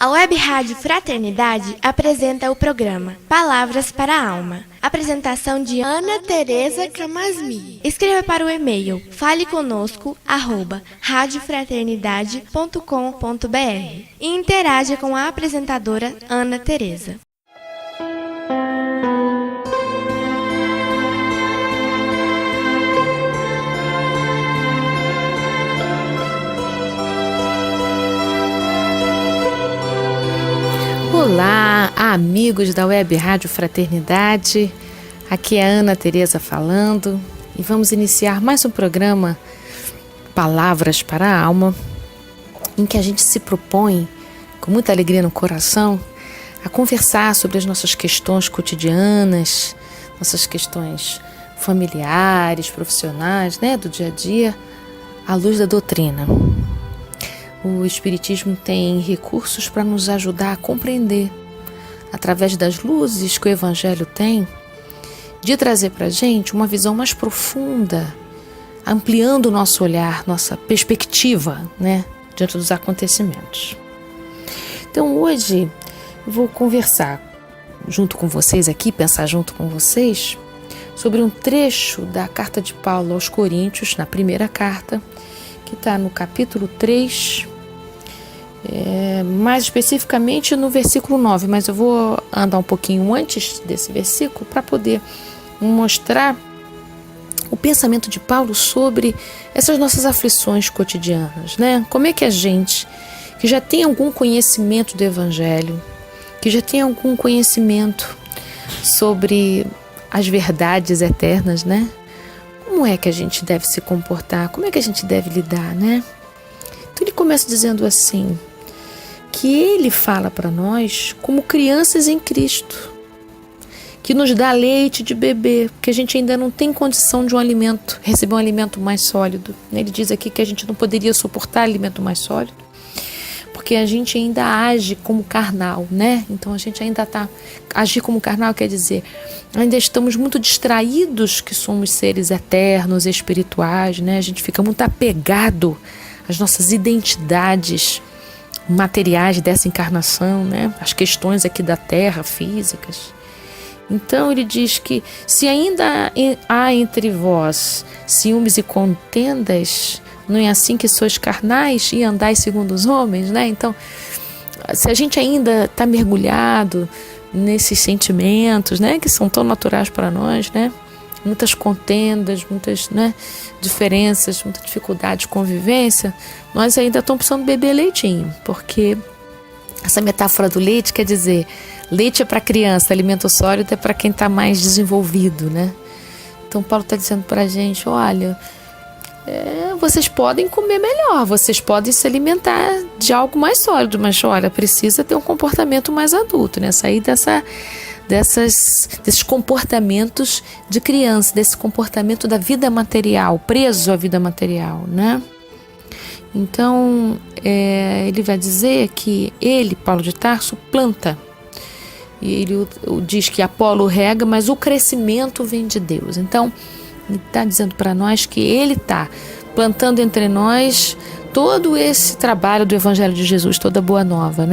A Web Rádio Fraternidade apresenta o programa Palavras para a Alma. Apresentação de Ana Tereza Camasmi. Escreva para o e-mail faleconosco@radiofraternidade.com.br e interaja com a apresentadora Ana Tereza. Olá, amigos da Web Rádio Fraternidade, aqui é a Ana Tereza falando e vamos iniciar mais um programa Palavras para a Alma, em que a gente se propõe, com muita alegria no coração, a conversar sobre as nossas questões cotidianas, nossas questões familiares, profissionais, do dia a dia, à luz da doutrina. O Espiritismo tem recursos para nos ajudar a compreender, através das luzes que o Evangelho tem, de trazer para a gente uma visão mais profunda, ampliando o nosso olhar, nossa perspectiva, diante dos acontecimentos. Então hoje eu vou conversar junto com vocês aqui, pensar junto com vocês, sobre um trecho da carta de Paulo aos Coríntios, na primeira carta, que está no capítulo 3, mais especificamente no versículo 9, mas eu vou andar um pouquinho antes desse versículo para poder mostrar o pensamento de Paulo sobre essas nossas aflições cotidianas, Como é que a gente, que já tem algum conhecimento do Evangelho, que já tem algum conhecimento sobre as verdades eternas, Como é que a gente deve se comportar? Como é que a gente deve lidar, Então ele começa dizendo assim, que ele fala para nós como crianças em Cristo, que nos dá leite de beber, porque a gente ainda não tem condição de receber um alimento mais sólido. Ele diz aqui que a gente não poderia suportar alimento mais sólido, porque a gente ainda age como carnal, Então a gente ainda agir como carnal quer dizer, ainda estamos muito distraídos que somos seres eternos, espirituais, A gente fica muito apegado às nossas identidades materiais dessa encarnação, As questões aqui da Terra, físicas. Então ele diz que se ainda há entre vós ciúmes e contendas, não é assim que sois carnais e andais segundo os homens, Então, se a gente ainda está mergulhado nesses sentimentos, que são tão naturais para nós, muitas contendas, muitas diferenças, muita dificuldade de convivência, nós ainda estamos precisando beber leitinho, porque essa metáfora do leite quer dizer, leite é para criança, alimento sólido é para quem está mais desenvolvido, Então Paulo está dizendo para a gente, olha, vocês podem comer melhor, vocês podem se alimentar de algo mais sólido, mas olha, precisa ter um comportamento mais adulto, sair desses comportamentos de criança, desse comportamento da vida material, preso à vida material, Então, ele vai dizer que ele, Paulo de Tarso, planta. E ele diz que Apolo rega, mas o crescimento vem de Deus. Então, ele está dizendo para nós que ele está plantando entre nós todo esse trabalho do Evangelho de Jesus, toda a boa nova,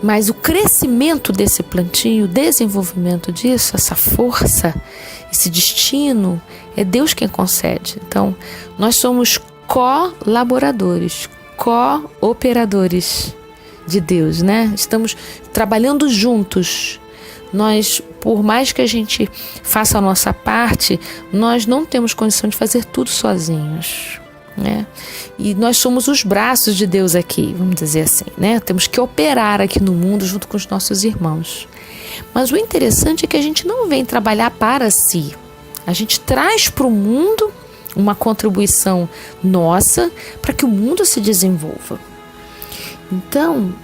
Mas o crescimento desse plantio, o desenvolvimento disso, essa força, esse destino, é Deus quem concede. Então, nós somos colaboradores, cooperadores de Deus, Estamos trabalhando juntos. Nós, por mais que a gente faça a nossa parte, nós não temos condição de fazer tudo sozinhos, E nós somos os braços de Deus aqui, vamos dizer assim, Temos que operar aqui no mundo junto com os nossos irmãos. Mas o interessante é que a gente não vem trabalhar para si. A gente traz para o mundo uma contribuição nossa para que o mundo se desenvolva. Então,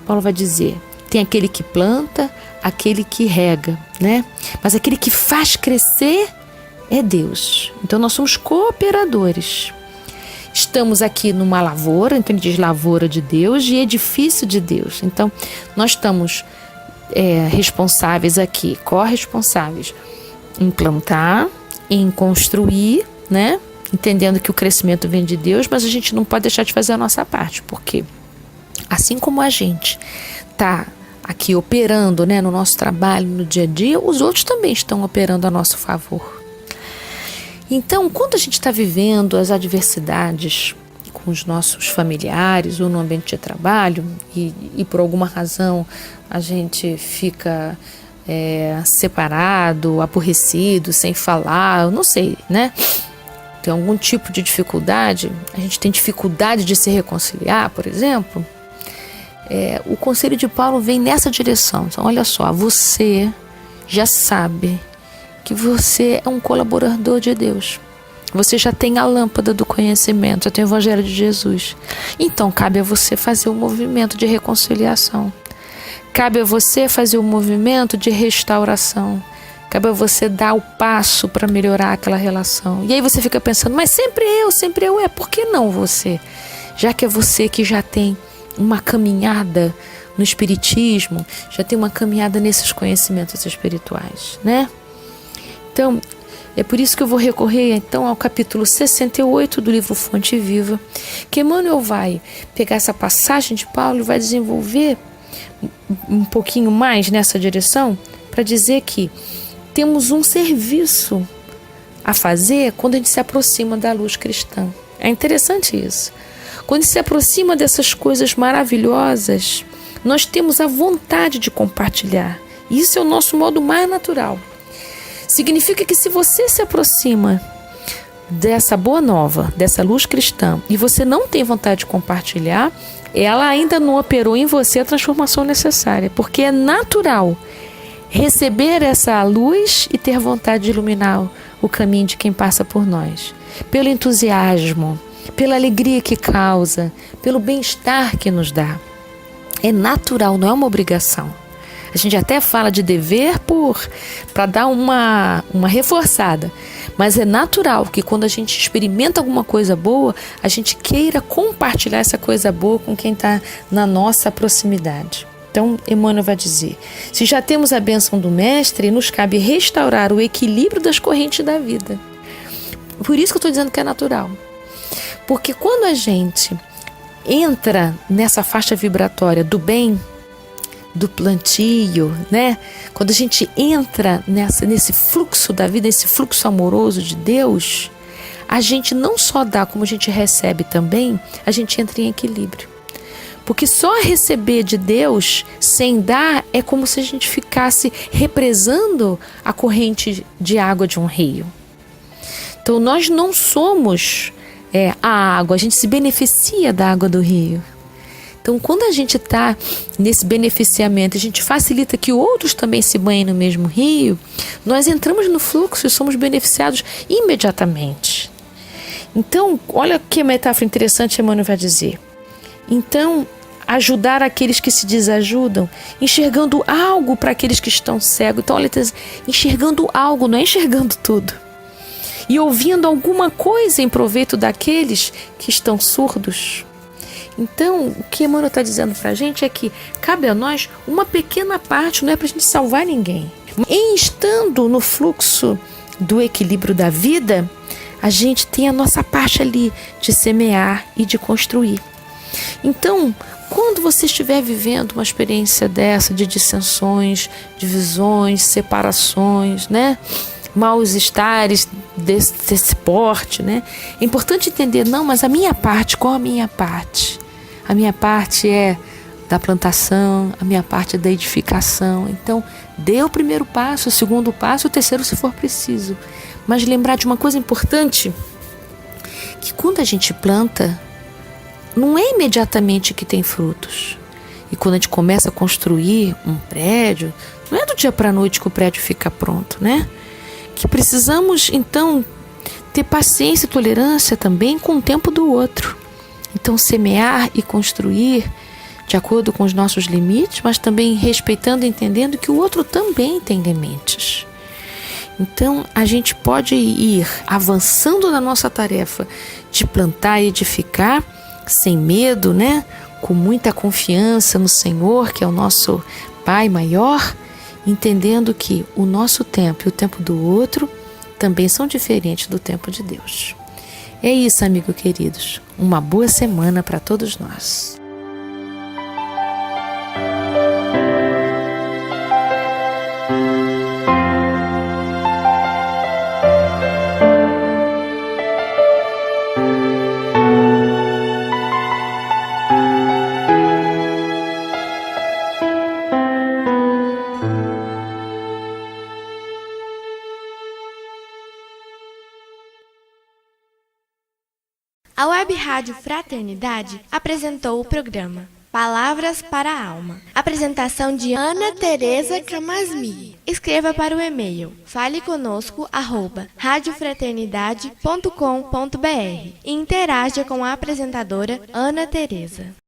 Paulo vai dizer, tem aquele que planta, aquele que rega, Mas aquele que faz crescer é Deus. Então nós somos cooperadores. Estamos aqui numa lavoura, então ele diz lavoura de Deus e edifício de Deus. Então nós estamos responsáveis aqui, corresponsáveis em plantar, em construir, entendendo que o crescimento vem de Deus, mas a gente não pode deixar de fazer a nossa parte, porque assim como a gente está aqui operando, né, no nosso trabalho, no dia a dia, os outros também estão operando a nosso favor. Então, quando a gente está vivendo as adversidades com os nossos familiares ou no ambiente de trabalho e por alguma razão a gente fica separado, aborrecido, sem falar, eu não sei, né? Tem algum tipo de dificuldade, a gente tem dificuldade de se reconciliar, por exemplo, o conselho de Paulo vem nessa direção. Então, olha só, você já sabe que você é um colaborador de Deus. Você já tem a lâmpada do conhecimento, já tem o Evangelho de Jesus. Então, cabe a você fazer o movimento de reconciliação. Cabe a você fazer o movimento de restauração. Cabe a você dar o passo para melhorar aquela relação. E aí você fica pensando, mas sempre eu. Por que não você? Já que é você que já tem uma caminhada no espiritismo, já tem uma caminhada nesses conhecimentos espirituais, né? Então, é por isso que eu vou recorrer então ao capítulo 68 do livro Fonte Viva, que Emmanuel vai pegar essa passagem de Paulo e vai desenvolver um pouquinho mais nessa direção para dizer que temos um serviço a fazer quando a gente se aproxima da luz cristã. É interessante isso. Quando se aproxima dessas coisas maravilhosas, nós temos a vontade de compartilhar. Isso é o nosso modo mais natural. Significa que se você se aproxima dessa boa nova, dessa luz cristã, e você não tem vontade de compartilhar, ela ainda não operou em você a transformação necessária, porque é natural receber essa luz e ter vontade de iluminar o caminho de quem passa por nós. Pelo entusiasmo, pela alegria que causa, pelo bem-estar que nos dá. É natural, não é uma obrigação. A gente até fala de dever para dar uma reforçada. Mas é natural que quando a gente experimenta alguma coisa boa, a gente queira compartilhar essa coisa boa com quem está na nossa proximidade. Então, Emmanuel vai dizer, se já temos a bênção do Mestre, nos cabe restaurar o equilíbrio das correntes da vida. Por isso que eu estou dizendo que é natural. Porque quando a gente entra nessa faixa vibratória do bem, do plantio, né? Quando a gente entra nesse fluxo da vida, esse fluxo amoroso de Deus, a gente não só dá, como a gente recebe também, a gente entra em equilíbrio. Porque só receber de Deus sem dar é como se a gente ficasse represando a corrente de água de um rio. Então nós não somos a água, a gente se beneficia da água do rio. Então, quando a gente está nesse beneficiamento, a gente facilita que outros também se banhem no mesmo rio, nós entramos no fluxo e somos beneficiados imediatamente. Então, olha que metáfora interessante Emmanuel vai dizer. Então, ajudar aqueles que se desajudam, enxergando algo para aqueles que estão cegos. Então, olha, enxergando algo, não é enxergando tudo. E ouvindo alguma coisa em proveito daqueles que estão surdos. Então, o que Emmanuel está dizendo para a gente é que cabe a nós uma pequena parte, não é para a gente salvar ninguém. Em estando no fluxo do equilíbrio da vida, a gente tem a nossa parte ali de semear e de construir. Então, quando você estiver vivendo uma experiência dessa, de dissensões, divisões, separações, né? Mal-estares desse porte, né? É importante entender, não, mas a minha parte, qual a minha parte? A minha parte é da plantação, a minha parte é da edificação. Então, dê o primeiro passo, o segundo passo, o terceiro se for preciso. Mas lembrar de uma coisa importante, que quando a gente planta, não é imediatamente que tem frutos. E quando a gente começa a construir um prédio, não é do dia para a noite que o prédio fica pronto, né? Que precisamos, então, ter paciência e tolerância também com o tempo do outro. Então, semear e construir de acordo com os nossos limites, mas também respeitando e entendendo que o outro também tem limites. Então, a gente pode ir avançando na nossa tarefa de plantar e edificar, sem medo, né? Com muita confiança no Senhor, que é o nosso Pai maior, entendendo que o nosso tempo e o tempo do outro também são diferentes do tempo de Deus. É isso, amigo queridos. Uma boa semana para todos nós. A Web Rádio Fraternidade apresentou o programa Palavras para a Alma. Apresentação de Ana Tereza Camasmi. Escreva para o e-mail faleconosco@radiofraternidade.com.br e interaja com a apresentadora Ana Tereza.